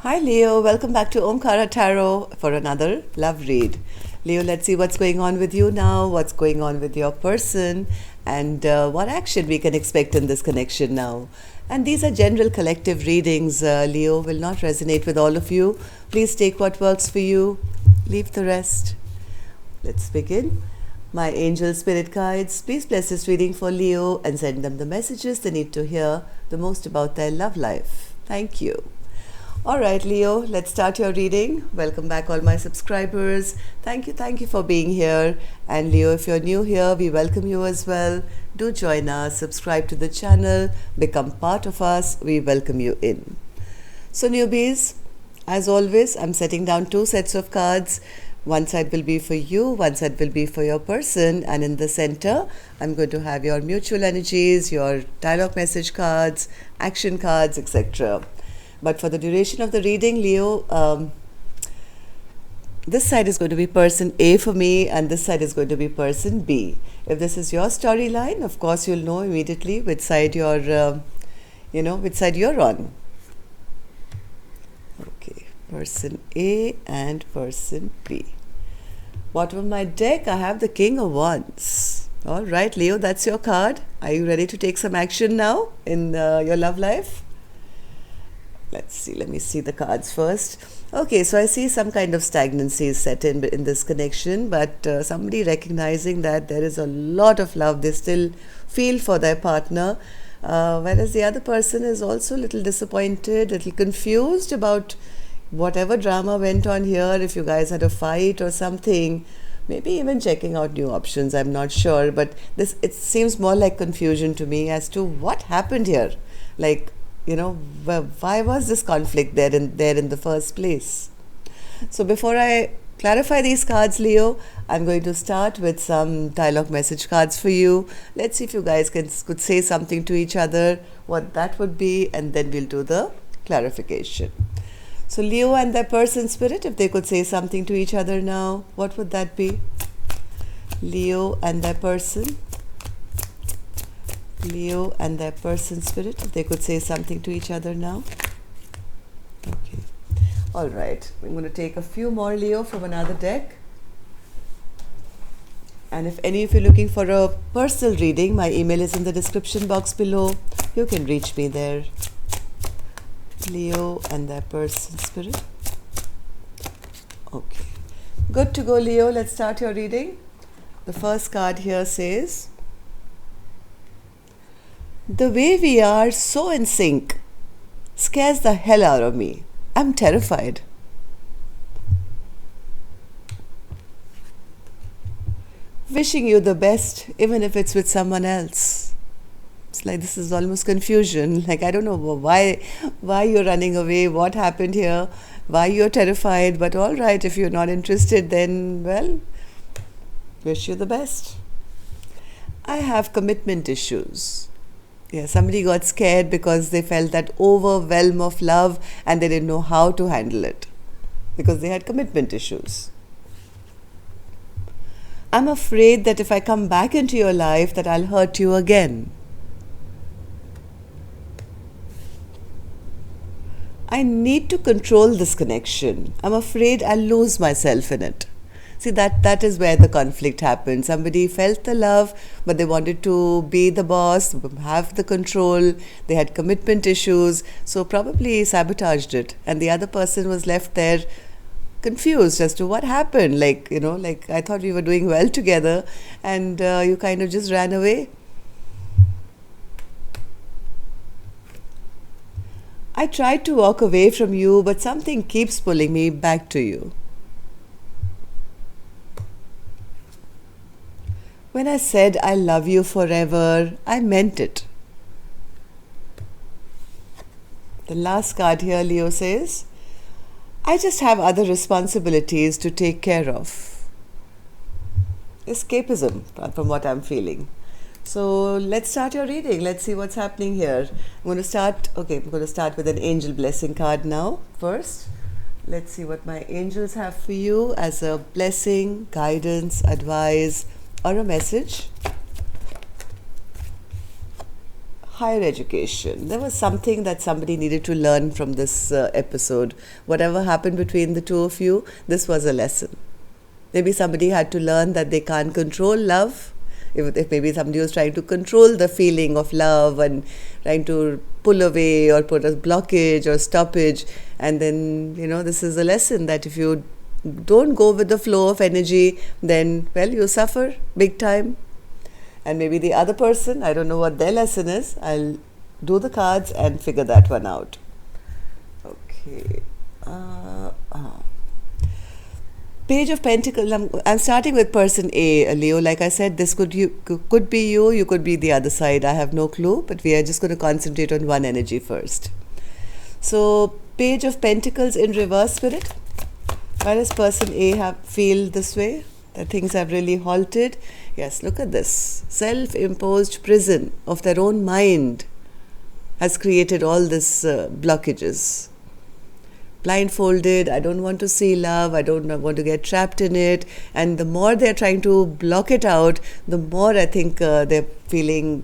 Hi Leo, welcome back to Omkara Tarot for another love read. Leo, let's see what's going on with you now, what's going on with your person, and what action we can expect in this connection now. And these are general collective readings. Leo will not resonate with all of you. Please take what works for you, leave the rest. Let's begin. My angel spirit guides, please bless this reading for Leo and send them the messages they need to hear the most about their love life. Thank you. Alright Leo, let's start your reading. Welcome back all my subscribers. Thank you for being here. And Leo, if you're new here, we welcome you as well. Do join us, subscribe to the channel, become part of us. We welcome you in. So newbies, as always, I'm setting down two sets of cards. One side will be for you, one side will be for your person, and in the center, I'm going to have your mutual energies, your dialogue message cards, action cards, etc. But for the duration of the reading, Leo, this side is going to be person A for me, and this side is going to be person B. If this is your storyline, of course, you'll know immediately which side you're, which side you're on. Okay, person A and person B. Bottom of my deck, I have the King of Wands. All right, Leo, that's your card. Are you ready to take some action now in your love life? Let's see, let me see the cards first. Okay, so I see some kind of stagnancy is set in this connection, but somebody recognizing that there is a lot of love they still feel for their partner, whereas the other person is also a little disappointed, a little confused about whatever drama went on here, if you guys had a fight or something, maybe even checking out new options, I'm not sure, but it seems more like confusion to me as to what happened here. Like, why was this conflict there in the first place? So before I clarify these cards, Leo, I'm going to start with some dialogue message cards for you. Let's see if you guys could say something to each other, what that would be, and then we'll do the clarification. So Leo and their person spirit, if they could say something to each other now, what would that be? Leo and their person. Leo and their person spirit, if they could say something to each other now. Okay. All right. I'm going to take a few more, Leo, from another deck. And if any of you are looking for a personal reading, my email is in the description box below. You can reach me there. Leo and their person spirit. Okay. Good to go, Leo. Let's start your reading. The first card here says, the way we are so in sync scares the hell out of me. I'm terrified. Wishing you the best, even if it's with someone else. It's like this is almost confusion. Like, I don't know why you're running away, what happened here, why you're terrified. But all right, if you're not interested, then, well, wish you the best. I have commitment issues. Yeah, somebody got scared because they felt that overwhelm of love and they didn't know how to handle it because they had commitment issues. I'm afraid that if I come back into your life that I'll hurt you again. I need to control this connection. I'm afraid I'll lose myself in it. See, that is where the conflict happened. Somebody felt the love, but they wanted to be the boss, have the control. They had commitment issues, so probably sabotaged it. And the other person was left there confused as to what happened. Like I thought we were doing well together, and you kind of just ran away. I tried to walk away from you, but something keeps pulling me back to you. When I said I love you forever, I meant it. The last card here, Leo says, I just have other responsibilities to take care of. Escapism, from what I'm feeling. So let's start your reading. Let's see what's happening here. I'm going to start with an angel blessing card now first. Let's see what my angels have for you as a blessing, guidance, advice, or a message. higher education. There was something that somebody needed to learn from this episode. Whatever happened between the two of you, this was a lesson. Maybe somebody had to learn that they can't control love. If maybe somebody was trying to control the feeling of love and trying to pull away or put a blockage or stoppage, and then, this is a lesson that if you don't go with the flow of energy, then, well, you suffer big time. And maybe the other person, I don't know what their lesson is. I'll do the cards and figure that one out. Okay. Page of Pentacles. I'm starting with person A, Leo. Like I said, this could be you. You could be the other side. I have no clue, but we are just going to concentrate on one energy first. So, Page of Pentacles in reverse, Spirit. Why does person A feel this way? That things have really halted? Yes, look at this. Self-imposed prison of their own mind has created all these blockages. Blindfolded, I don't want to see love, I don't want to get trapped in it. And the more they're trying to block it out, the more I think they're feeling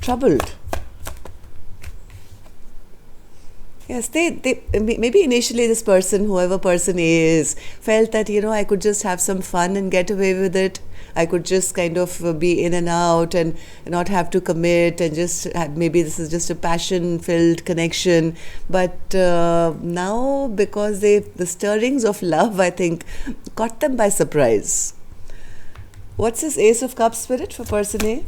troubled. Yes, they maybe initially this person, whoever person A is, felt that, I could just have some fun and get away with it. I could just kind of be in and out and not have to commit and just maybe this is just a passion-filled connection. But now, because the stirrings of love, I think, caught them by surprise. What's this Ace of Cups, Spirit, for person A?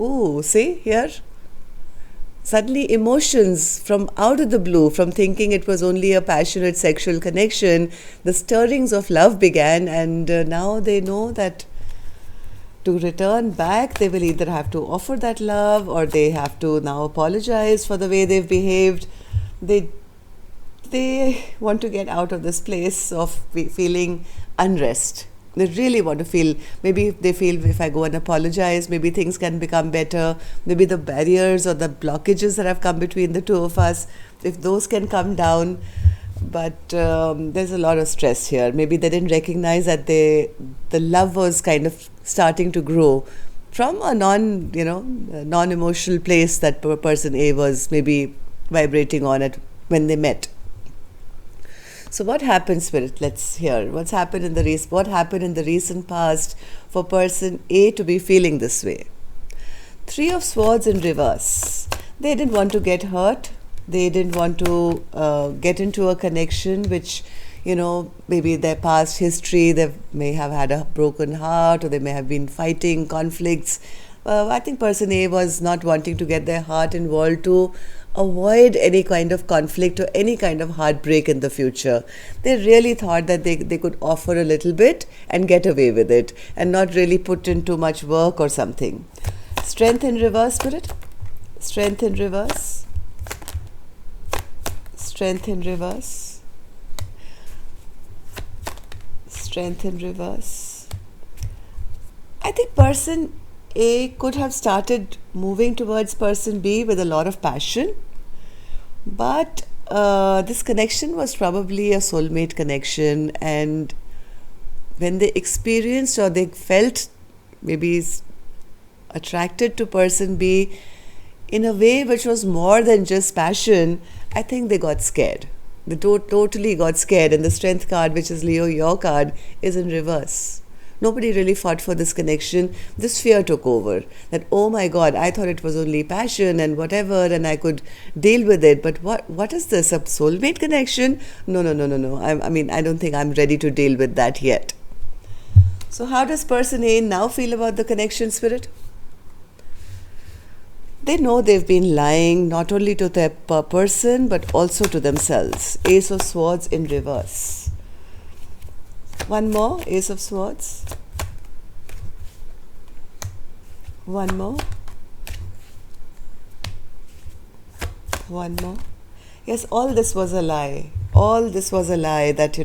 Ooh, see here? Suddenly emotions from out of the blue, from thinking it was only a passionate sexual connection, the stirrings of love began, and now they know that to return back, they will either have to offer that love or they have to now apologize for the way they've behaved. They want to get out of this place of feeling unrest. They really want to feel, maybe they feel if I go and apologize, maybe things can become better. Maybe the barriers or the blockages that have come between the two of us, if those can come down. But there's a lot of stress here. Maybe they didn't recognize that the love was kind of starting to grow from a non-emotional place that person A was maybe vibrating on it when they met. So what happened, Spirit? Let's hear. What happened in the recent past for person A to be feeling this way? Three of Swords in reverse. They didn't want to get hurt. They didn't want to get into a connection which, maybe their past history, they may have had a broken heart or they may have been fighting conflicts. I think person A was not wanting to get their heart involved to avoid any kind of conflict or any kind of heartbreak in the future. They really thought that they could offer a little bit and get away with it and not really put in too much work or something. Strength in reverse, Spirit. Strength in reverse. Strength in reverse. Strength in reverse. I think person A could have started moving towards person B with a lot of passion, but this connection was probably a soulmate connection, and when they experienced or they felt maybe attracted to person B in a way which was more than just passion, I think they got scared. They totally got scared, and the Strength card, which is Leo, your card, is in reverse. Nobody really fought for this connection. This fear took over. That, oh my God, I thought it was only passion and whatever, and I could deal with it. But what is this? A soulmate connection? No. I don't think I'm ready to deal with that yet. So how does person A now feel about the connection, Spirit? They know they've been lying not only to their person, but also to themselves. Ace of Swords in reverse. One more, Ace of Swords. One more. One more. Yes, all this was a lie. All this was a lie that,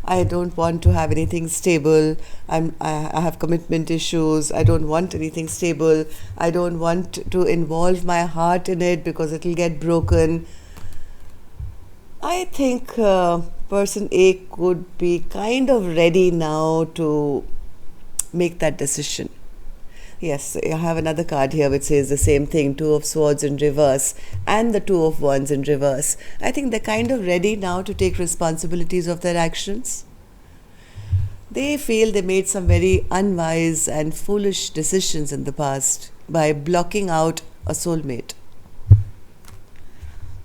I don't want to have anything stable. I have commitment issues. I don't want anything stable. I don't want to involve my heart in it because it will get broken. I think person A could be kind of ready now to make that decision. Yes, I have another card here which says the same thing, Two of Swords in reverse and the Two of Wands in reverse. I think they're kind of ready now to take responsibilities of their actions. They feel they made some very unwise and foolish decisions in the past by blocking out a soulmate.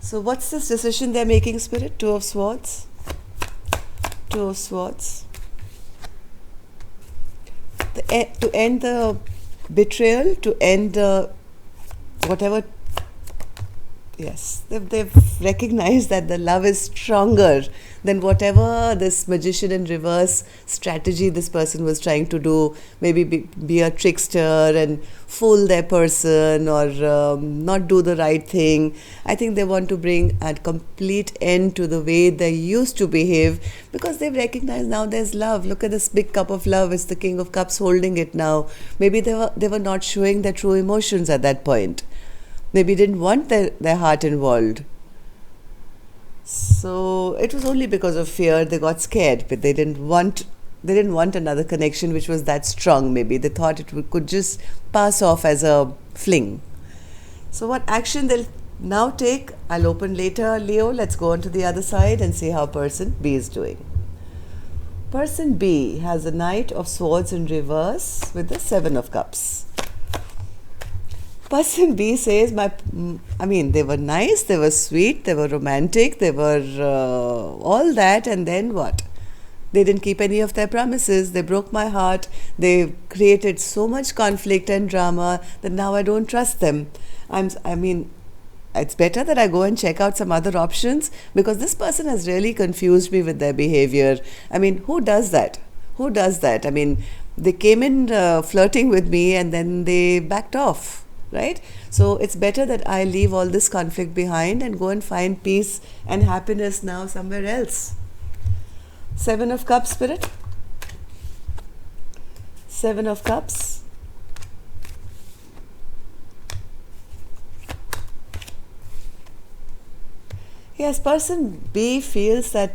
So what's this decision they're making, Spirit? Two of Swords. Two of Swords. To end the betrayal, to end whatever. Yes, they've recognized that the love is stronger than whatever this magician in reverse strategy this person was trying to do. Maybe be a trickster and fool their person, or not do the right thing. I think they want to bring a complete end to the way they used to behave, because they've recognized now there's love. Look at this big cup of love. It's the King of Cups holding it now. Maybe they were not showing their true emotions at that point. Maybe didn't want their heart involved. So it was only because of fear they got scared, but they didn't want another connection which was that strong. Maybe they thought could just pass off as a fling. So what action they'll now take, I'll open later, Leo. Let's go on to the other side and see how person B is doing. Person B has a Knight of Swords in reverse with the Seven of Cups. Person B says, they were nice, they were sweet, they were romantic, they were all that, and then what? They didn't keep any of their promises. They broke my heart. They created so much conflict and drama that now I don't trust them. It's better that I go and check out some other options, because this person has really confused me with their behavior. Who does that? Who does that? They came in flirting with me and then they backed off. Right? So it's better that I leave all this conflict behind and go and find peace and happiness now somewhere else. Seven of Cups, Spirit. Seven of Cups. Yes, person B feels that,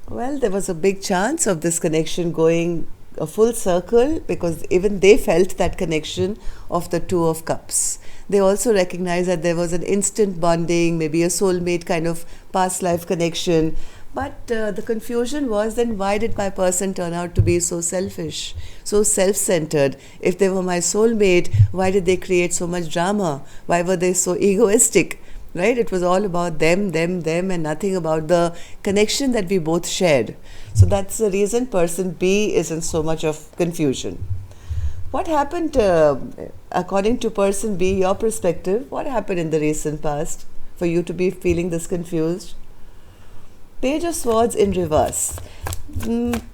there was a big chance of this connection going a full circle, because even they felt that connection of the Two of Cups. They also recognized that there was an instant bonding, maybe a soulmate kind of past life connection. But the confusion was, then why did my person turn out to be so selfish, so self-centered? If they were my soulmate, why did they create so much drama? Why were they so egoistic? Right? It was all about them, and nothing about the connection that we both shared. So that's the reason person B is in so much of confusion. What happened, according to person B, your perspective, what happened in the recent past for you to be feeling this confused? Page of Swords in reverse.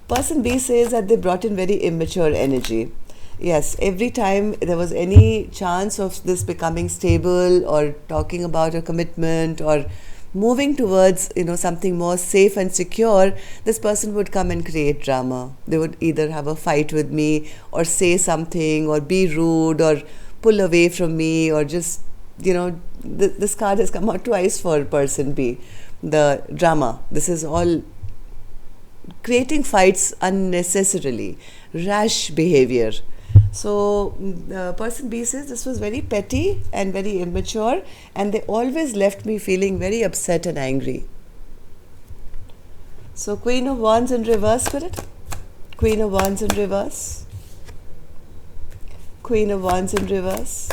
Person B says that they brought in very immature energy. Yes, every time there was any chance of this becoming stable, or talking about a commitment, or moving towards something more safe and secure, this person would come and create drama. They would either have a fight with me, or say something, or be rude, or pull away from me, or just this card has come out twice for person B. The drama. This is all creating fights unnecessarily, rash behavior. So person B says this was very petty and very immature, and they always left me feeling very upset and angry. So Queen of Wands in reverse, Spirit. Queen of Wands in reverse. Queen of Wands in reverse.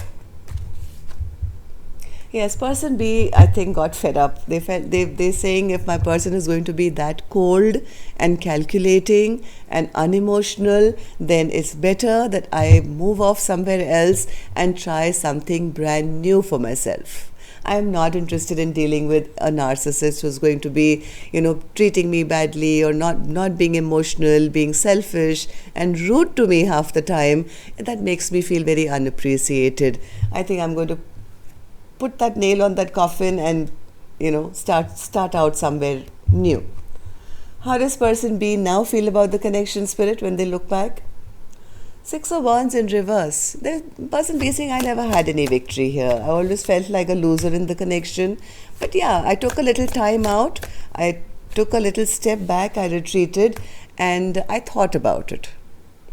Yes, person B, I think, got fed up. They're saying, if my person is going to be that cold and calculating and unemotional, then it's better that I move off somewhere else and try something brand new for myself. I am not interested in dealing with a narcissist who's going to be, treating me badly, or not being emotional, being selfish and rude to me half the time. That makes me feel very unappreciated. I think I'm going to put that nail on that coffin and start out somewhere new. How does person B now feel about the connection, Spirit, when they look back? Six of Wands in reverse. The person B saying, I never had any victory here. I always felt like a loser in the connection. But yeah, I took a little time out. I took a little step back. I retreated and I thought about it.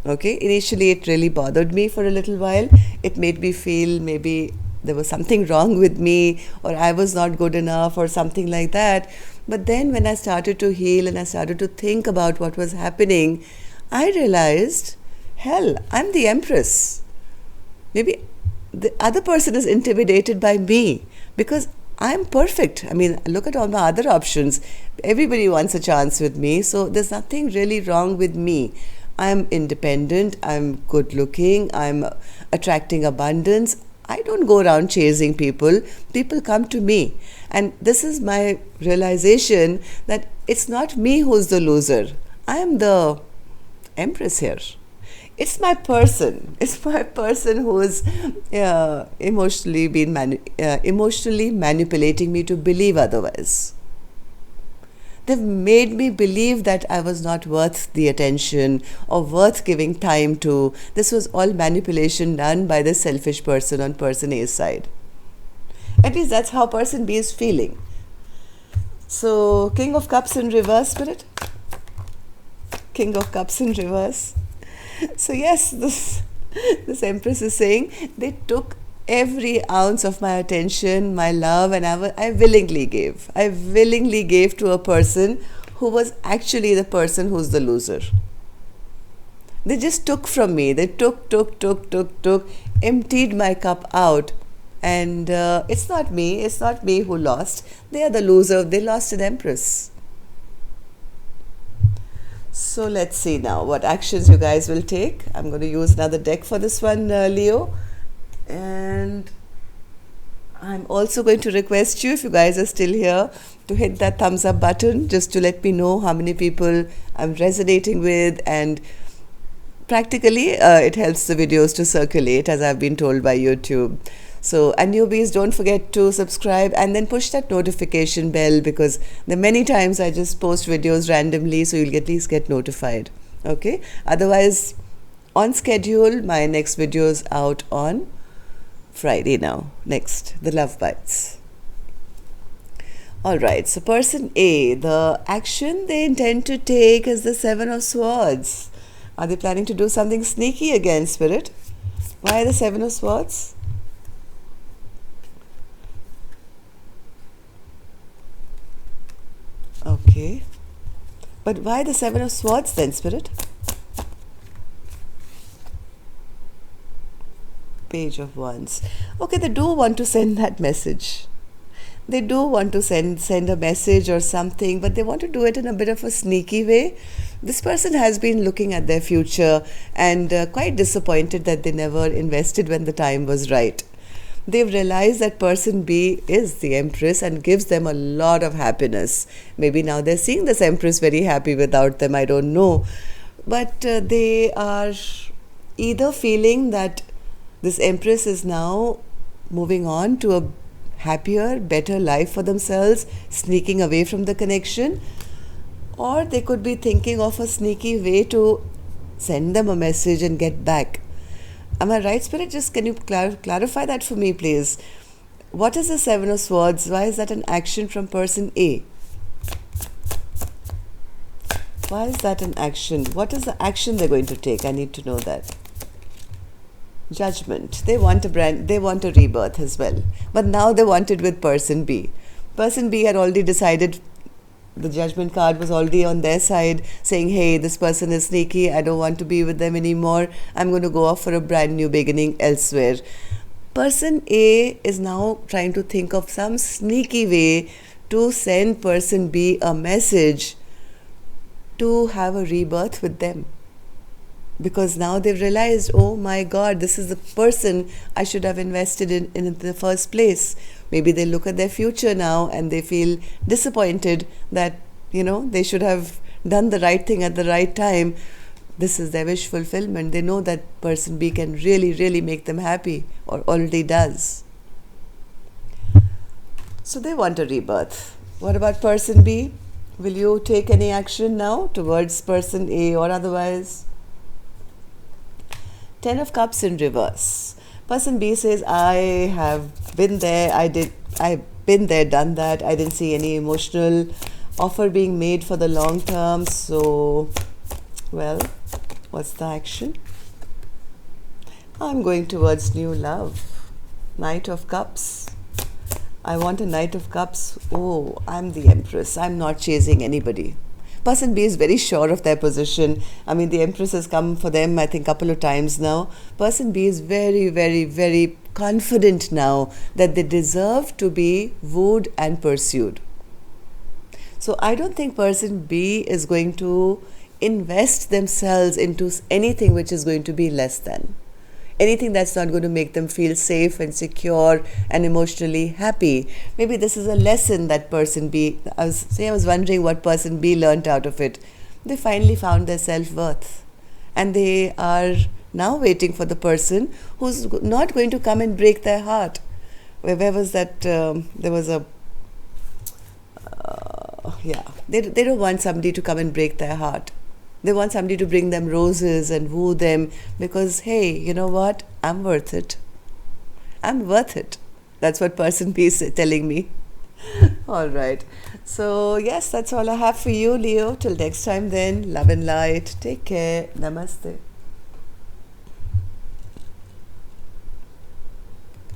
Okay, initially it really bothered me for a little while. It made me feel maybe there was something wrong with me, or I was not good enough, or something like that. But then when I started to heal and I started to think about what was happening, I realized, hell, I'm the Empress. Maybe the other person is intimidated by me because I'm perfect. I mean, look at all my other options. Everybody wants a chance with me, so there's nothing really wrong with me. I'm independent, I'm good looking, I'm attracting abundance. I don't go around chasing people. People come to me. And this is my realization that it's not me who's the loser. I am the Empress here. It's my person. It's my person who is emotionally manipulating me to believe otherwise. They've made me believe that I was not worth the attention or worth giving time to. This was all manipulation done by the selfish person on person A's side. At least that's how person B is feeling. So, King of Cups in reverse, Spirit. King of Cups in reverse. So yes, this Empress is saying they took every ounce of my attention, my love, and I willingly gave. I willingly gave to a person who was actually the person who's the loser. They just took from me. They took, emptied my cup out. And it's not me. It's not me who lost. They are the loser. They lost an Empress. So let's see now what actions you guys will take. I'm going to use another deck for this one, Leo. And I'm also going to request you, if you guys are still here, to hit that thumbs up button just to let me know how many people I'm resonating with. And practically, it helps the videos to circulate, as I've been told by YouTube. So, and newbies, don't forget to subscribe and then push that notification bell, because there are many times I just post videos randomly, so you'll at least get notified. Okay? Otherwise, on schedule, my next video is out on Friday now. Next, the Love Bites. Alright, so person A, the action they intend to take is the Seven of Swords. Are they planning to do something sneaky again, Spirit? Why the Seven of Swords? Okay. But why the Seven of Swords then, Spirit? Page of Wands. Okay, they do want to send that message. They do want to send a message or something, but they want to do it in a bit of a sneaky way. This person has been looking at their future and quite disappointed that they never invested when the time was right. They've realized that person B is the Empress and gives them a lot of happiness. Maybe now they're seeing this Empress very happy without them, I don't know. But they are either feeling that this Empress is now moving on to a happier, better life for themselves, sneaking away from the connection, or they could be thinking of a sneaky way to send them a message and get back. Am I right, Spirit? Just can you clarify that for me, please? What is the Seven of Swords? Why is that an action from person A? Why is that an action? What is the action they're going to take? I need to know that. Judgment. They want a rebirth as well. But now they want it with person B. Person B had already decided. The Judgment card was already on their side, saying, hey, this person is sneaky, I don't want to be with them anymore, I'm going to go off for a brand new beginning elsewhere. Person A is now trying to think of some sneaky way to send person B a message to have a rebirth with them. Because now they've realized, oh my God, this is the person I should have invested in the first place. Maybe they look at their future now and they feel disappointed that, they should have done the right thing at the right time. This is their wish fulfillment. They know that person B can really, really make them happy, or already does. So they want a rebirth. What about person B? Will you take any action now towards person A or otherwise? Ten of Cups in reverse. Person B says, I have been there, I've been there, done that. I didn't see any emotional offer being made for the long term. So, well, What's the action? I'm going towards new love. Knight of Cups. I want a Knight of Cups. Oh, I'm the Empress. I'm not chasing anybody. Person B is very sure of their position. I mean, the Empress has come for them, I think, a couple of times now. Person B is very, very, very confident now that they deserve to be wooed and pursued. So I don't think person B is going to invest themselves into anything which is going to be less than. Anything that's not going to make them feel safe and secure and emotionally happy. Maybe this is a lesson that person B, I was wondering what person B learnt out of it. They finally found their self-worth. And they are now waiting for the person who's not going to come and break their heart. Where was that? There was a... They don't want somebody to come and break their heart. They want somebody to bring them roses and woo them because, hey, you know what? I'm worth it. I'm worth it. That's what person B is telling me. All right. So, yes, that's all I have for you, Leo. Till next time then, love and light. Take care. Namaste.